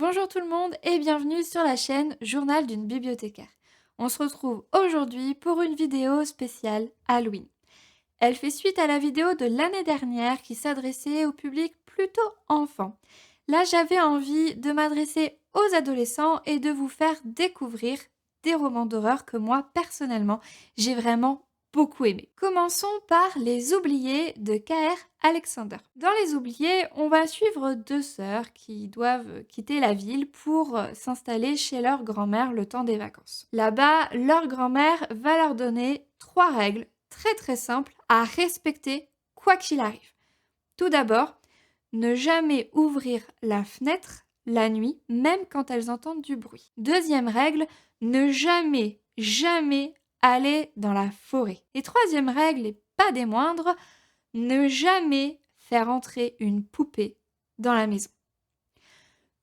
Bonjour tout le monde et bienvenue sur la chaîne Journal d'une bibliothécaire. On se retrouve aujourd'hui pour une vidéo spéciale Halloween. Elle fait suite à la vidéo de l'année dernière qui s'adressait au public plutôt enfant. Là, j'avais envie de m'adresser aux adolescents et de vous faire découvrir des romans d'horreur que moi, personnellement, j'ai vraiment beaucoup aimé. Commençons par Les Oubliés de K.R. Alexander. Dans Les Oubliés, on va suivre deux sœurs qui doivent quitter la ville pour s'installer chez leur grand-mère le temps des vacances. Là-bas, leur grand-mère va leur donner 3 règles très très simples à respecter quoi qu'il arrive. Tout d'abord, ne jamais ouvrir la fenêtre la nuit, même quand elles entendent du bruit. Deuxième règle, ne jamais aller dans la forêt. Et troisième règle, et pas des moindres, ne jamais faire entrer une poupée dans la maison.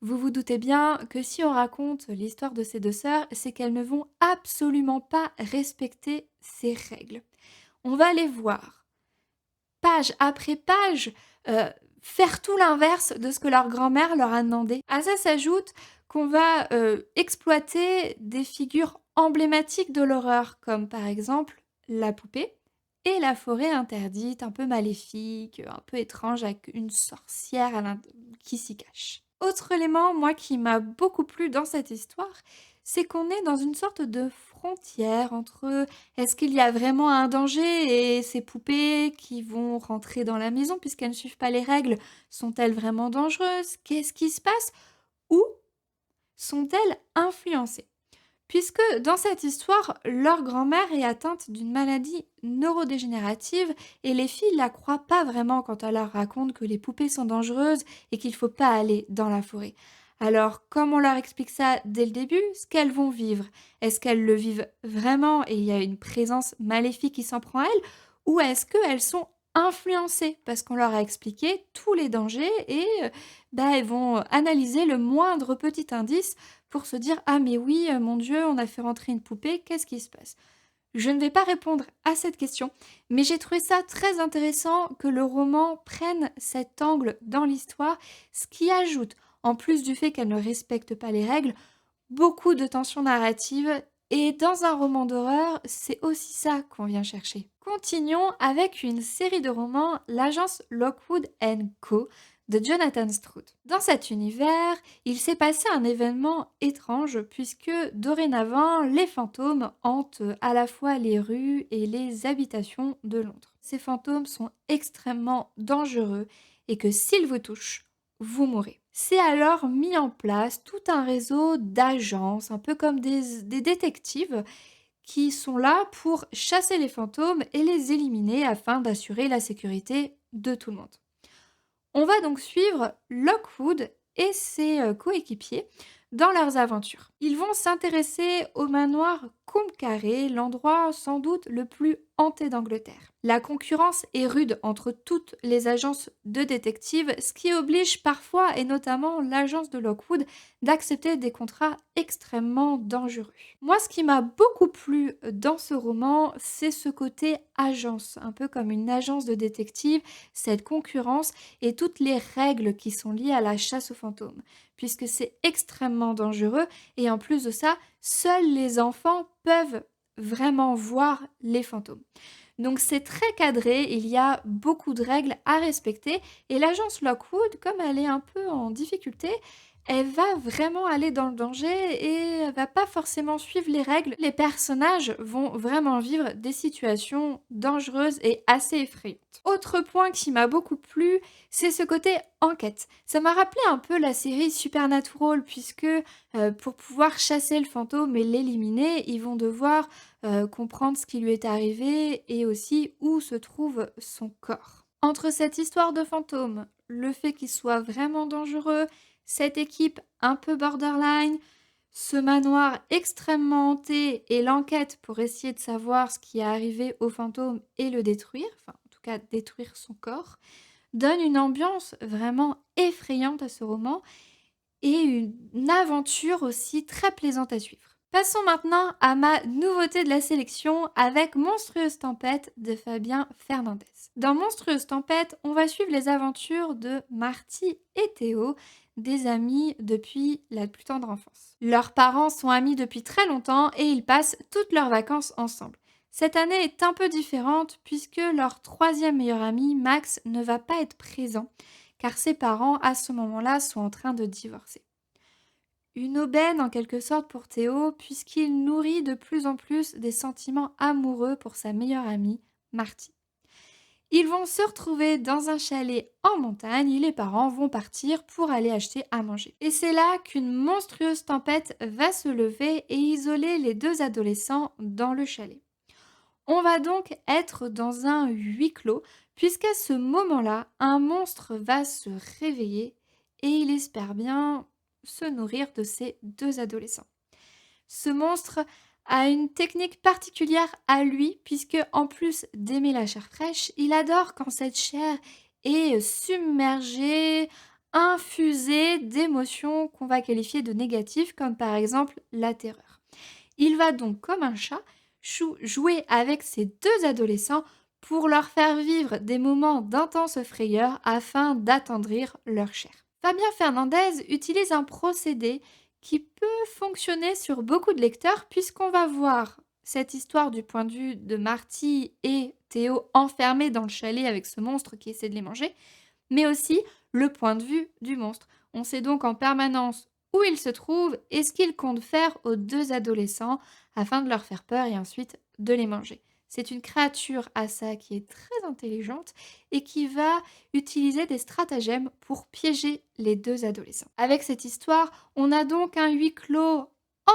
Vous vous doutez bien que si on raconte l'histoire de ces deux sœurs, c'est qu'elles ne vont absolument pas respecter ces règles. On va les voir, page après page, faire tout l'inverse de ce que leur grand-mère leur a demandé. À ça s'ajoute qu'on va exploiter des figures emblématiques de l'horreur, comme par exemple la poupée et la forêt interdite, un peu maléfique, un peu étrange, avec une sorcière qui s'y cache. Autre élément, moi, qui m'a beaucoup plu dans cette histoire, c'est qu'on est dans une sorte de frontière entre est-ce qu'il y a vraiment un danger et ces poupées qui vont rentrer dans la maison puisqu'elles ne suivent pas les règles, sont-elles vraiment dangereuses? Qu'est-ce qui se passe? Ou sont-elles influencées? Puisque dans cette histoire, leur grand-mère est atteinte d'une maladie neurodégénérative et les filles la croient pas vraiment quand elle leur raconte que les poupées sont dangereuses et qu'il faut pas aller dans la forêt. Alors, comme on leur explique ça dès le début, ce qu'elles vont vivre, est-ce qu'elles le vivent vraiment et il y a une présence maléfique qui s'en prend à elles, ou est-ce qu'elles sont influencées parce qu'on leur a expliqué tous les dangers et elles vont analyser le moindre petit indice pour se dire: «Ah mais oui, mon Dieu, on a fait rentrer une poupée, qu'est-ce qui se passe?» Je ne vais pas répondre à cette question, mais j'ai trouvé ça très intéressant que le roman prenne cet angle dans l'histoire, ce qui ajoute, en plus du fait qu'elle ne respecte pas les règles, beaucoup de tension narrative et dans un roman d'horreur, c'est aussi ça qu'on vient chercher. Continuons avec une série de romans, l'agence Lockwood Co. de Jonathan Stroud. Dans cet univers, il s'est passé un événement étrange puisque dorénavant, les fantômes hantent à la fois les rues et les habitations de Londres. Ces fantômes sont extrêmement dangereux et que s'ils vous touchent, vous mourrez. C'est alors mis en place tout un réseau d'agences, un peu comme des détectives, qui sont là pour chasser les fantômes et les éliminer afin d'assurer la sécurité de tout le monde. On va donc suivre Lockwood et ses coéquipiers dans leurs aventures. Ils vont s'intéresser au manoir Combe Carré, l'endroit sans doute le plus hanté d'Angleterre. La concurrence est rude entre toutes les agences de détectives, ce qui oblige parfois, et notamment l'agence de Lockwood, d'accepter des contrats extrêmement dangereux. Moi, ce qui m'a beaucoup plu dans ce roman, c'est ce côté agence, un peu comme une agence de détectives, cette concurrence et toutes les règles qui sont liées à la chasse aux fantômes, puisque c'est extrêmement dangereux et en plus de ça, seuls les enfants peuvent vraiment voir les fantômes. Donc c'est très cadré, il y a beaucoup de règles à respecter et l'agence Lockwood, comme elle est un peu en difficulté, elle va vraiment aller dans le danger et elle va pas forcément suivre les règles. Les personnages vont vraiment vivre des situations dangereuses et assez effrayantes. Autre point qui m'a beaucoup plu, c'est ce côté enquête. Ça m'a rappelé un peu la série Supernatural puisque pour pouvoir chasser le fantôme et l'éliminer, ils vont devoir comprendre ce qui lui est arrivé et aussi où se trouve son corps. Entre cette histoire de fantôme, le fait qu'il soit vraiment dangereux, cette équipe un peu borderline, ce manoir extrêmement hanté et l'enquête pour essayer de savoir ce qui est arrivé au fantôme et le détruire, enfin en tout cas détruire son corps, donne une ambiance vraiment effrayante à ce roman et une aventure aussi très plaisante à suivre. Passons maintenant à ma nouveauté de la sélection avec Monstrueuse Tempête de Fabien Fernandez. Dans Monstrueuse Tempête, on va suivre les aventures de Marty et Théo, des amis depuis la plus tendre enfance. Leurs parents sont amis depuis très longtemps et ils passent toutes leurs vacances ensemble. Cette année est un peu différente puisque leur troisième meilleur ami, Max, ne va pas être présent car ses parents, à ce moment-là, sont en train de divorcer. Une aubaine en quelque sorte pour Théo, puisqu'il nourrit de plus en plus des sentiments amoureux pour sa meilleure amie, Marty. Ils vont se retrouver dans un chalet en montagne et les parents vont partir pour aller acheter à manger. Et c'est là qu'une monstrueuse tempête va se lever et isoler les deux adolescents dans le chalet. On va donc être dans un huis clos, puisqu'à ce moment-là, un monstre va se réveiller et il espère bien se nourrir de ces deux adolescents. Ce monstre a une technique particulière à lui, puisque en plus d'aimer la chair fraîche, il adore quand cette chair est submergée, infusée d'émotions qu'on va qualifier de négatives, comme par exemple la terreur. Il va donc, comme un chat, jouer avec ces deux adolescents pour leur faire vivre des moments d'intense frayeur afin d'attendrir leur chair. Fabien Fernandez utilise un procédé qui peut fonctionner sur beaucoup de lecteurs puisqu'on va voir cette histoire du point de vue de Marty et Théo enfermés dans le chalet avec ce monstre qui essaie de les manger, mais aussi le point de vue du monstre. On sait donc en permanence où il se trouve et ce qu'il compte faire aux deux adolescents afin de leur faire peur et ensuite de les manger. C'est une créature à ça qui est très intelligente et qui va utiliser des stratagèmes pour piéger les deux adolescents. Avec cette histoire, on a donc un huis clos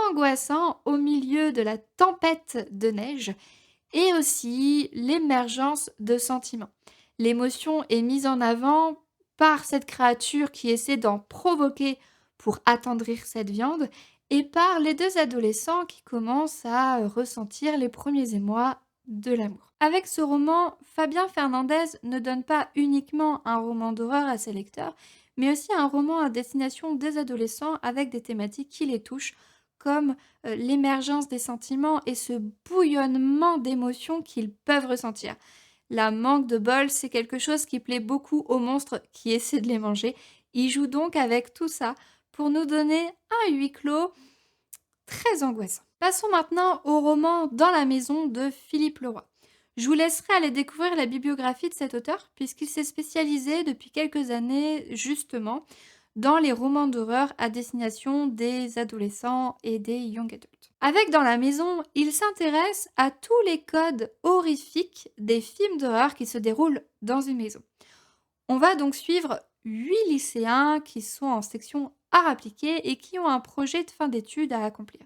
angoissant au milieu de la tempête de neige et aussi l'émergence de sentiments. L'émotion est mise en avant par cette créature qui essaie d'en provoquer pour attendrir cette viande et par les deux adolescents qui commencent à ressentir les premiers émois de l'amour. Avec ce roman, Fabien Fernandez ne donne pas uniquement un roman d'horreur à ses lecteurs, mais aussi un roman à destination des adolescents avec des thématiques qui les touchent, comme l'émergence des sentiments et ce bouillonnement d'émotions qu'ils peuvent ressentir. La manque de bol, c'est quelque chose qui plaît beaucoup aux monstres qui essaient de les manger. Ils jouent donc avec tout ça pour nous donner un huis clos très angoissant. Passons maintenant au roman Dans la maison de Philippe Leroy. Je vous laisserai aller découvrir la bibliographie de cet auteur puisqu'il s'est spécialisé depuis quelques années justement dans les romans d'horreur à destination des adolescents et des young adultes. Avec Dans la maison, il s'intéresse à tous les codes horrifiques des films d'horreur qui se déroulent dans une maison. On va donc suivre 8 lycéens qui sont en section art appliqué et qui ont un projet de fin d'études à accomplir.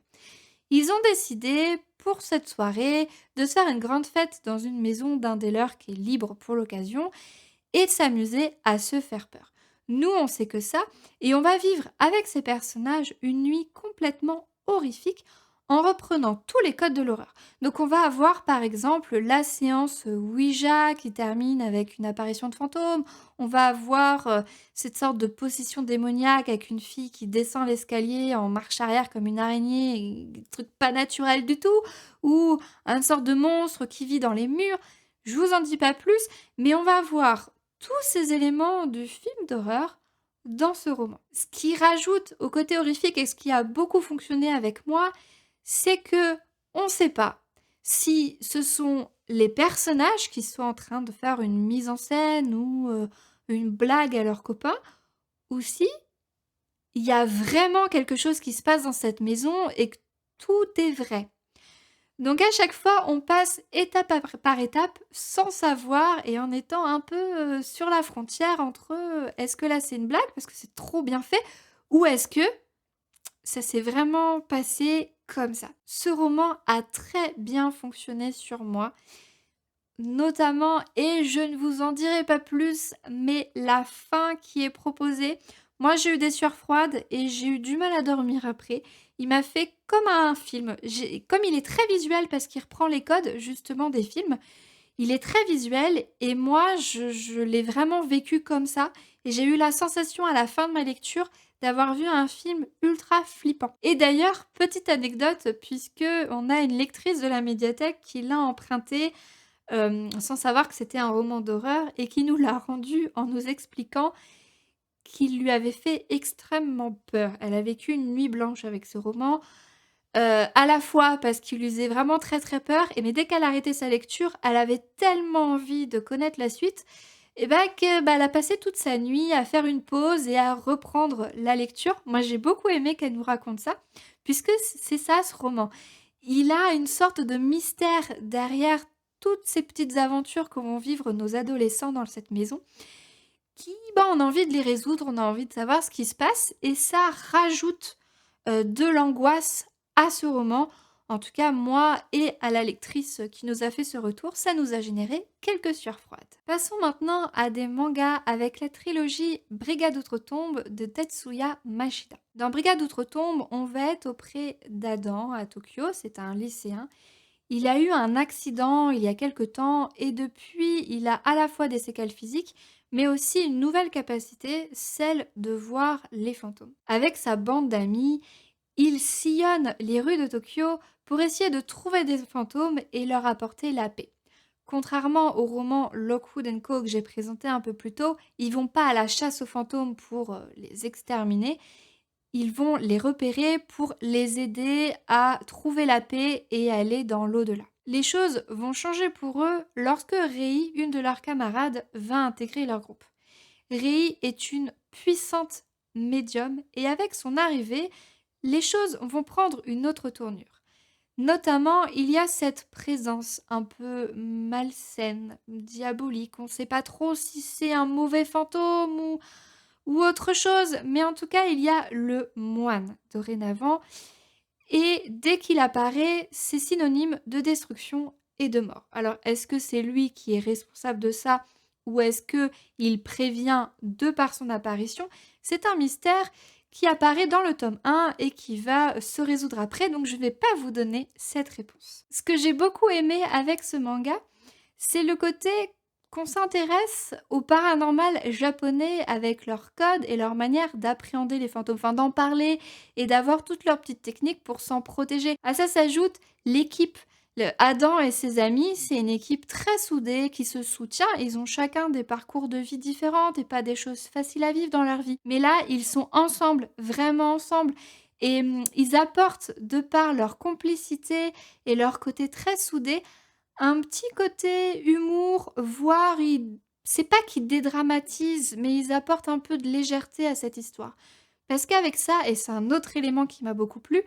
Ils ont décidé, pour cette soirée, de se faire une grande fête dans une maison d'un des leurs qui est libre pour l'occasion et de s'amuser à se faire peur. Nous, on sait que ça, et on va vivre avec ces personnages une nuit complètement horrifique en reprenant tous les codes de l'horreur. Donc on va avoir par exemple la séance Ouija qui termine avec une apparition de fantôme, on va avoir cette sorte de possession démoniaque avec une fille qui descend l'escalier en marche arrière comme une araignée, un truc pas naturel du tout, ou une sorte de monstre qui vit dans les murs. Je vous en dis pas plus, mais on va voir tous ces éléments du film d'horreur dans ce roman. Ce qui rajoute au côté horrifique et ce qui a beaucoup fonctionné avec moi, c'est que on ne sait pas si ce sont les personnages qui sont en train de faire une mise en scène ou une blague à leurs copains, ou si il y a vraiment quelque chose qui se passe dans cette maison et que tout est vrai. Donc à chaque fois, on passe étape par étape sans savoir et en étant un peu sur la frontière entre est-ce que là c'est une blague parce que c'est trop bien fait ou est-ce que ça s'est vraiment passé comme ça. Ce roman a très bien fonctionné sur moi, notamment, et je ne vous en dirai pas plus, mais la fin qui est proposée, moi j'ai eu des sueurs froides et j'ai eu du mal à dormir après. Il m'a fait comme un film. Comme il est très visuel parce qu'il reprend les codes justement des films, il est très visuel et moi je l'ai vraiment vécu comme ça et j'ai eu la sensation à la fin de ma lecture d'avoir vu un film ultra flippant. Et d'ailleurs, petite anecdote, puisque on a une lectrice de la médiathèque qui l'a emprunté sans savoir que c'était un roman d'horreur et qui nous l'a rendu en nous expliquant qui lui avait fait extrêmement peur. Elle a vécu une nuit blanche avec ce roman, à la fois parce qu'il lui faisait vraiment très, très peur mais dès qu'elle a arrêté sa lecture, elle avait tellement envie de connaître la suite elle a passé toute sa nuit à faire une pause et à reprendre la lecture. Moi, j'ai beaucoup aimé qu'elle nous raconte ça, puisque c'est ça ce roman. Il a une sorte de mystère derrière toutes ces petites aventures que vont vivre nos adolescents dans cette maison, qui, on a envie de les résoudre, on a envie de savoir ce qui se passe, et ça rajoute de l'angoisse à ce roman. En tout cas, moi et à la lectrice qui nous a fait ce retour, ça nous a généré quelques sueurs froides. Passons maintenant à des mangas avec la trilogie Brigade Outre-Tombe de Tetsuya Mashida. Dans Brigade Outre-Tombe, on va être auprès d'Adam à Tokyo, c'est un lycéen. Il a eu un accident il y a quelque temps et depuis, il a à la fois des séquelles physiques, mais aussi une nouvelle capacité, celle de voir les fantômes. Avec sa bande d'amis, il sillonne les rues de Tokyo pour essayer de trouver des fantômes et leur apporter la paix. Contrairement au roman Lockwood & Co que j'ai présenté un peu plus tôt, ils vont pas à la chasse aux fantômes pour les exterminer, ils vont les repérer pour les aider à trouver la paix et aller dans l'au-delà. Les choses vont changer pour eux lorsque Rei, une de leurs camarades, va intégrer leur groupe. Rei est une puissante médium et avec son arrivée, les choses vont prendre une autre tournure. Notamment, il y a cette présence un peu malsaine, diabolique. On ne sait pas trop si c'est un mauvais fantôme ou autre chose, mais en tout cas, il y a le moine dorénavant. Et dès qu'il apparaît, c'est synonyme de destruction et de mort. Alors, est-ce que c'est lui qui est responsable de ça ou est-ce qu'il prévient de par son apparition? C'est un mystère qui apparaît dans le tome 1 et qui va se résoudre après, donc je ne vais pas vous donner cette réponse. Ce que j'ai beaucoup aimé avec ce manga, c'est le côté qu'on s'intéresse au paranormal japonais avec leurs codes et leur manière d'appréhender les fantômes, enfin d'en parler et d'avoir toutes leurs petites techniques pour s'en protéger. À ça s'ajoute l'équipe. Adam et ses amis, c'est une équipe très soudée qui se soutient. Ils ont chacun des parcours de vie différents et pas des choses faciles à vivre dans leur vie. Mais là, ils sont ensemble, vraiment ensemble. Et ils apportent, de par leur complicité et leur côté très soudé, un petit côté humour, voire c'est pas qu'ils dédramatisent, mais ils apportent un peu de légèreté à cette histoire. Parce qu'avec ça, et c'est un autre élément qui m'a beaucoup plu,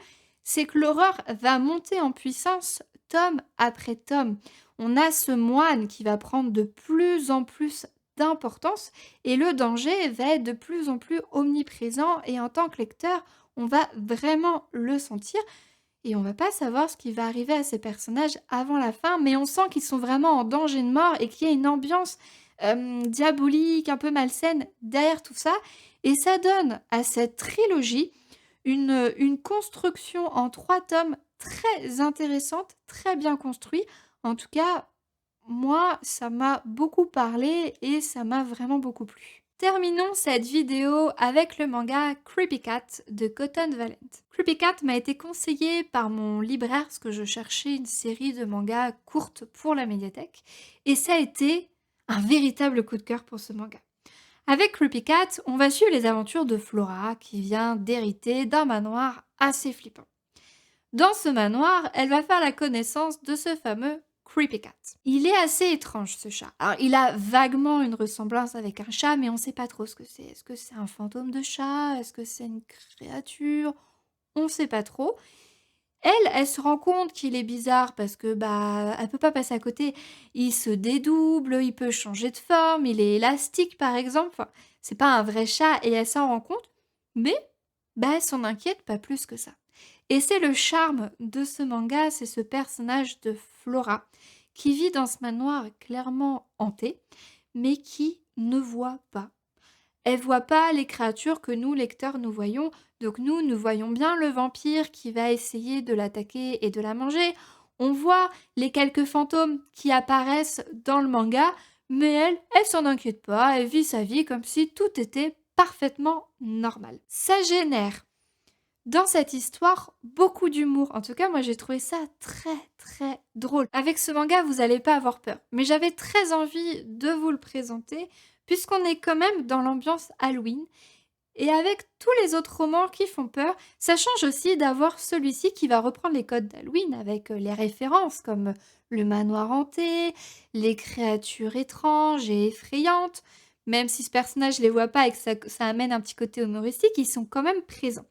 c'est que l'horreur va monter en puissance tome après tome. On a ce moine qui va prendre de plus en plus d'importance et le danger va être de plus en plus omniprésent et en tant que lecteur, on va vraiment le sentir et on va pas savoir ce qui va arriver à ces personnages avant la fin, mais on sent qu'ils sont vraiment en danger de mort et qu'il y a une ambiance diabolique, un peu malsaine derrière tout ça et ça donne à cette trilogie une construction en 3 tomes très intéressante, très bien construite. En tout cas, moi, ça m'a beaucoup parlé et ça m'a vraiment beaucoup plu. Terminons cette vidéo avec le manga Creepy Cat de Cotton Valent. Creepy Cat m'a été conseillé par mon libraire parce que je cherchais une série de mangas courtes pour la médiathèque et ça a été un véritable coup de cœur pour ce manga. Avec Creepy Cat, on va suivre les aventures de Flora qui vient d'hériter d'un manoir assez flippant. Dans ce manoir, elle va faire la connaissance de ce fameux Creepy Cat. Il est assez étrange ce chat. Alors il a vaguement une ressemblance avec un chat mais on ne sait pas trop ce que c'est. Est-ce que c'est un fantôme de chat? Est-ce que c'est une créature? On ne sait pas trop. Elle se rend compte qu'il est bizarre parce que elle peut pas passer à côté. Il se dédouble, il peut changer de forme, il est élastique par exemple. Enfin, c'est pas un vrai chat et elle s'en rend compte, mais elle s'en inquiète pas plus que ça. Et c'est le charme de ce manga, c'est ce personnage de Flora qui vit dans ce manoir clairement hanté, mais qui ne voit pas. Elle voit pas les créatures que nous, lecteurs, nous voyons. Donc nous voyons bien le vampire qui va essayer de l'attaquer et de la manger. On voit les quelques fantômes qui apparaissent dans le manga, mais elle s'en inquiète pas, elle vit sa vie comme si tout était parfaitement normal. Ça génère dans cette histoire beaucoup d'humour. En tout cas, moi j'ai trouvé ça très très drôle. Avec ce manga, vous n'allez pas avoir peur. Mais j'avais très envie de vous le présenter puisqu'on est quand même dans l'ambiance Halloween. Et avec tous les autres romans qui font peur, ça change aussi d'avoir celui-ci qui va reprendre les codes d'Halloween avec les références comme le manoir hanté, les créatures étranges et effrayantes. Même si ce personnage ne les voit pas et que ça amène un petit côté humoristique, ils sont quand même présents.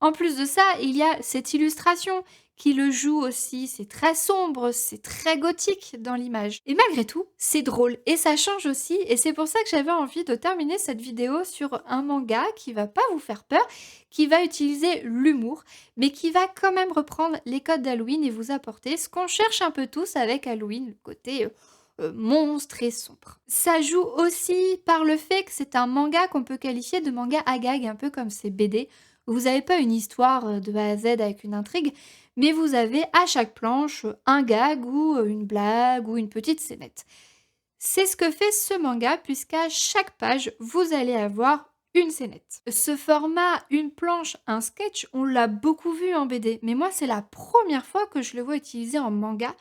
En plus de ça, il y a cette illustration qui le joue aussi. C'est très sombre, c'est très gothique dans l'image. Et malgré tout, c'est drôle et ça change aussi. Et c'est pour ça que j'avais envie de terminer cette vidéo sur un manga qui va pas vous faire peur, qui va utiliser l'humour, mais qui va quand même reprendre les codes d'Halloween et vous apporter ce qu'on cherche un peu tous avec Halloween, le côté monstre et sombre. Ça joue aussi par le fait que c'est un manga qu'on peut qualifier de manga à gag, un peu comme ces BD. Vous n'avez pas une histoire de A à Z avec une intrigue, mais vous avez à chaque planche un gag ou une blague ou une petite scénette. C'est ce que fait ce manga puisqu'à chaque page, vous allez avoir une scénette. Ce format, une planche, un sketch, on l'a beaucoup vu en BD, mais moi c'est la première fois que je le vois utilisé en manga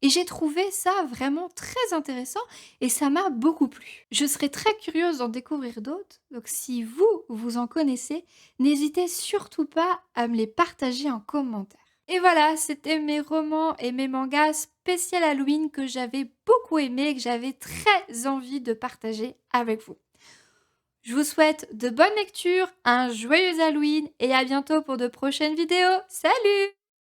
et j'ai trouvé ça vraiment très intéressant et ça m'a beaucoup plu. Je serais très curieuse d'en découvrir d'autres, donc si vous en connaissez, n'hésitez surtout pas à me les partager en commentaire. Et voilà, c'était mes romans et mes mangas spécial Halloween que j'avais beaucoup aimé et que j'avais très envie de partager avec vous. Je vous souhaite de bonnes lectures, un joyeux Halloween et à bientôt pour de prochaines vidéos. Salut!